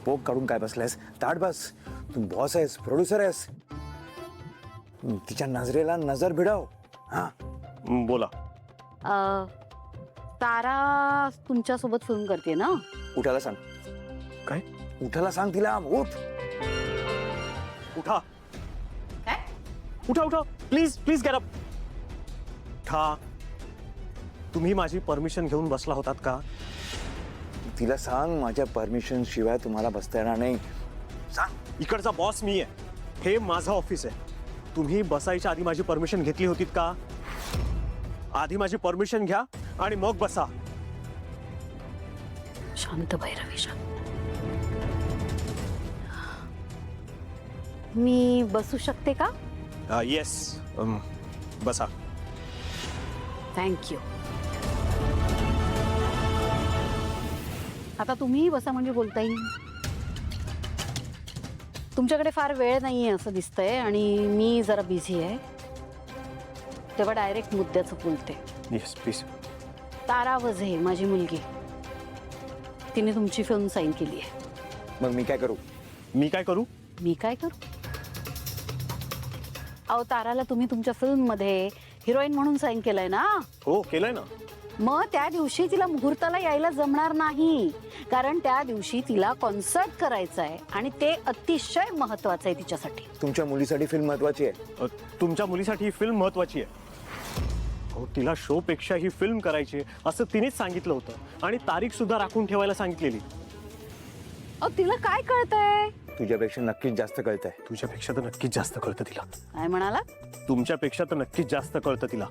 पोक काढून काय बसलायस? ताट बस. तू बॉस आहेस, प्रोड्युसर आहेस. तिच्या नजरेला नजर भिडाव. हा बोला. तारा तुमच्यासोबत फिल्म करते ना? उठायला सांग. काय? उठायला सांग तिला. उठ. उठा. काय? उठा उठा प्लीज प्लीज गेट अप. उठा. तुम्ही माझी परमिशन घेऊन बसला होतात का? तिला सांग माझ्या परमिशन शिवाय तुम्हाला बसता येणार नाही. सांग. इकडचा बॉस मी आहे. हे माझं ऑफिस आहे. तुम्ही बसायच्या आधी माझी परमिशन घेतली होतीत का? आधी माझी परमिशन घ्या आणि मग बसा. शांत भैरवी शांत. मी बसू शकते का? येस. बसा. थँक्यू. आता तुम्हीही बसा म्हणजे बोलता येईल. तुमच्याकडे फार वेळ नाहीये असं दिसतंय आणि मी जरा बिझी आहे, तेव्हा डायरेक्ट मुद्द्याचं बोलते. Yes please. तारा वझे माझी मुलगी, तिने तुमची फिल्म साईन केली आहे. मग मी काय करू? मी काय करू? मी काय करू? अहो, ताराला तुम्ही तुमच्या फिल्म मध्ये हिरोईन म्हणून साईन केलंय ना? हो केलंय ना. मग त्या दिवशी तिला मुहूर्ताला यायला जमणार नाही, कारण त्या दिवशी तिला कॉन्सर्ट करायचा आहे आणि ते अतिशय महत्वाचं आहे तिच्यासाठी. तुमच्या मुलीसाठी फिल्म महत्वाची आहे. तुमच्या मुलीसाठी ही फिल्म महत्वाची आहे. हो, तिला शो पेक्षा ही फिल्म करायची असं तिनेच सांगितलं होतं आणि तारीख सुद्धा राखून ठेवायला सांगितलेली. अहो, तिला काय कळतंय? तुझ्यापेक्षा नक्कीच जास्त कळतंय. तुझ्यापेक्षा तर नक्कीच जास्त कळतं तिला. काय म्हणाला? तुमच्यापेक्षा तर नक्कीच जास्त कळतं तिला.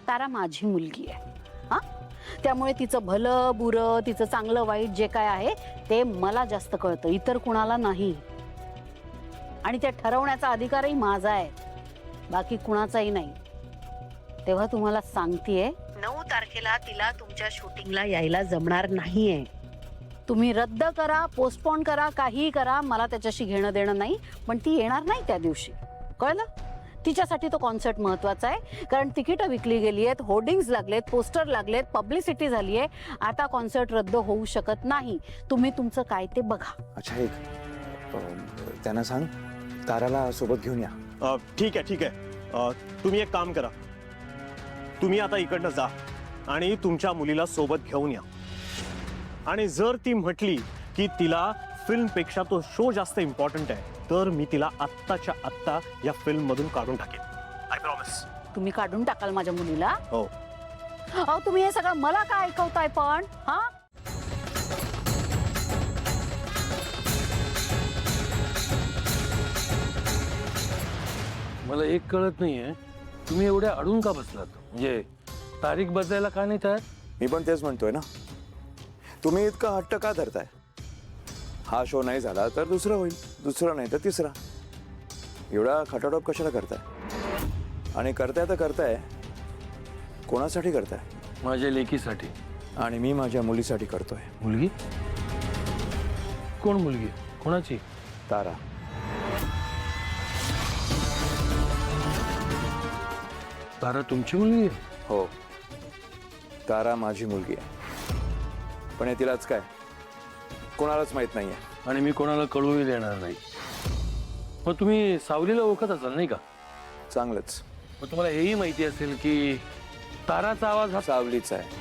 तारा माझी मुलगी आहे, हा? त्यामुळे तिचं भलं बुरं, तिचं चांगलं वाईट जे काय आहे ते मला जास्त कळतं, इतर कुणाला नाही. आणि ते ठरवण्याचा अधिकारही माझा आहे, बाकी कुणाचाही नाही. तेव्हा तुम्हाला सांगतेय, 9 तारखेला तिला तुमच्या शूटिंगला यायला जमणार नाहीये. तुम्ही रद्द करा, पोस्टपोन करा, काहीही करा, मला त्याच्याशी घेणं देणं नाही, पण ती येणार नाही त्या दिवशी. कळलं? तिच्यासाठी तो कॉन्सर्ट महत्वाचा आहे, कारण तिकीटं विकली गेली आहेत, होर्डिंग्स लागलेत, पोस्टर लागलेत, पब्लिसिटी झाली आहे. आता कॉन्सर्ट रद्द होऊ शकत नाही. तुम्ही तुमचं काय ते बघा. अच्छा, एक त्यांना सांग ताराला सोबत घेऊन या. ठीक आहे ठीक आहे. तुम्ही एक काम करा. तुम्ही आता इकडनं जा आणि तुमच्या मुलीला सोबत घेऊन या. आणि जर ती म्हटली की तिला फिल्मपेक्षा तो शो जास्त इम्पॉर्टंट आहे, तर मी तिला आत्ताच्या आत्ता या फिल्म मधून काढून टाकेन. I promise. तुम्ही काढून टाकाल माझ्या मुलीला? हो. अहो, तुम्ही हे सगळं मला काय ऐकवताय पण? हा, मला एक कळत नाहीये, तुम्ही एवढ्या अडून का बसलात? म्हणजे तारीख बदलायला का नाही तयार? मी पण तेच म्हणतोय ना. तुम्ही इतका हट्ट का धरताय? हा शो नाही झाला तर दुसरा होईल, दुसरा नाही तर तिसरा. एवढा खटाटोप कशाला करताय? आणि करताय तर करताय कोणासाठी करताय? माझ्या लेकीसाठी. आणि मी माझ्या मुलीसाठी करतोय. मुलगी? कोण मुलगी? कोणाची? तारा. तारा तुमची मुलगी आहे? हो, तारा माझी मुलगी आहे. पण हे तिलाच काय, कोणालाच माहित नाहीये. आणि मी कोणाला कळूही देणार नाही. मग तुम्ही सावलीला ओळखत असाल नाही का? चांगलंच. मग तुम्हाला हेही माहिती असेल की ताराचा आवाज हा सावलीच आहे.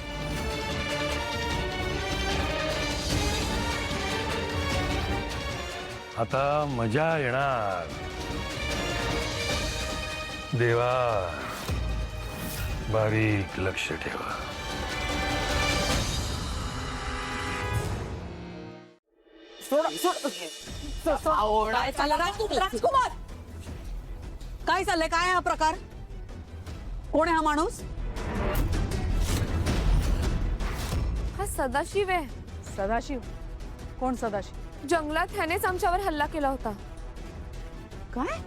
आता मजा येणार. देवा, बारीक लक्ष ठेवा. काय चाललं राजकुमार? काय चाललंय? काय हा प्रकार? कोण आहे हा माणूस? हा सदाशिव आहे. सदाशिव? कोण सदाशिव? जंगलात ह्यानेच आमच्यावर हल्ला केला होता. काय?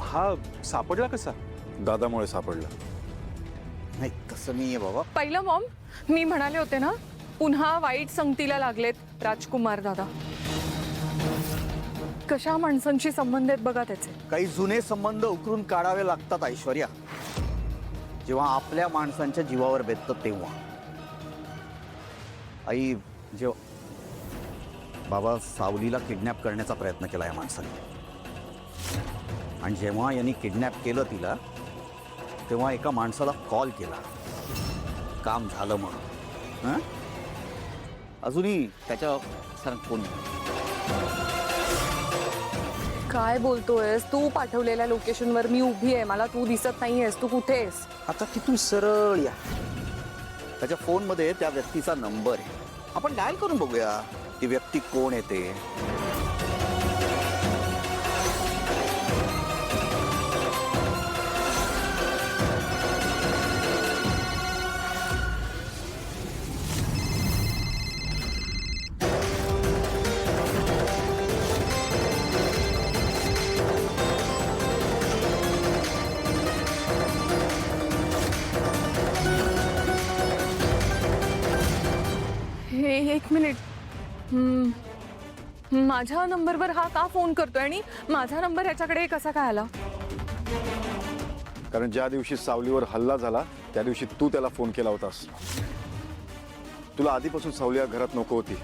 हा सापडला कसा? दादामुळे सापडला. नाही तसं नाही आहे बाबा. पहिलं मॉम, मी म्हणाले होते ना, पुन्हा वाईट संगतीला लागलेत राजकुमार दादा. कशा माणसांशी संबंध आहेत बघा त्याचे. काही जुने संबंध उकरून काढावे लागतात ऐश्वर्या. जेव्हा आपल्या माणसांच्या जीवावर बेततं तेव्हा. आई, बाबा, सावलीला किडनॅप करण्याचा प्रयत्न केला या माणसाने. आणि जेव्हा यांनी किडनॅप केलं तिला, तेव्हा एका माणसाला कॉल केला, काम झालं म्हणून. हं? अजूनही त्याच्या फोन. काय बोलतोयस तू? पाठवलेल्या लोकेशनवर मी उभी आहे, मला तू दिसत नाहीयेस. तू कुठे आहेस? आता तिथून सरळ या. त्याच्या फोनमध्ये त्या व्यक्तीचा नंबर आहे, आपण डायल करून बघूया ती व्यक्ती कोण आहे ते. हे एक मिनिट. माझ्या नंबरवर हा का फोन करतोय आणि माझा नंबर याच्याकडे कसा काय आला? कारण ज्या दिवशी सावलीवर हल्ला झाला त्या दिवशी तू त्याला फोन केला होतास. तुला आधीपासून सावली या घरात नको होती.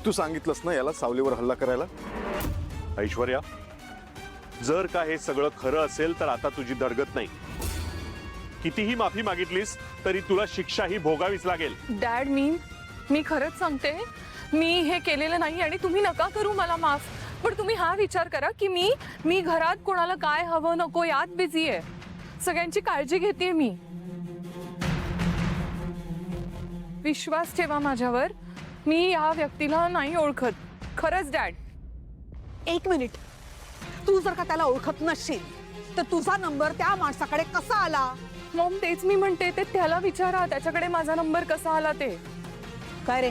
तू सांगितलंस ना याला सावलीवर हल्ला करायला. ऐश्वर्या, जर का हे सगळं खरं असेल तर आता तुझी धडगत नाही. कितीही माफी मागितलीस तरी तुला शिक्षा ही भोगावीच लागेल. डॅड, मी खरंच सांगते, मी हे केलेलं नाही आणि तुम्ही नका करू मला माफ. पण तुम्ही हा विचार करा की मी घरात कोणाला काय हवं नको यात बिझी आहे. सगळ्यांची काळजी घेते मी. विश्वास ठेवा माझ्यावर. मी या व्यक्तीला नाही ओळखत. खरंच डॅड. एक मिनिट, तू जर का त्याला ओळखत नसशील तर तुझा नंबर त्या माणसाकडे कसा आला? मॉम, तेच मी म्हणते, ते त्याला विचारा त्याच्याकडे माझा नंबर कसा आला ते. काय रे,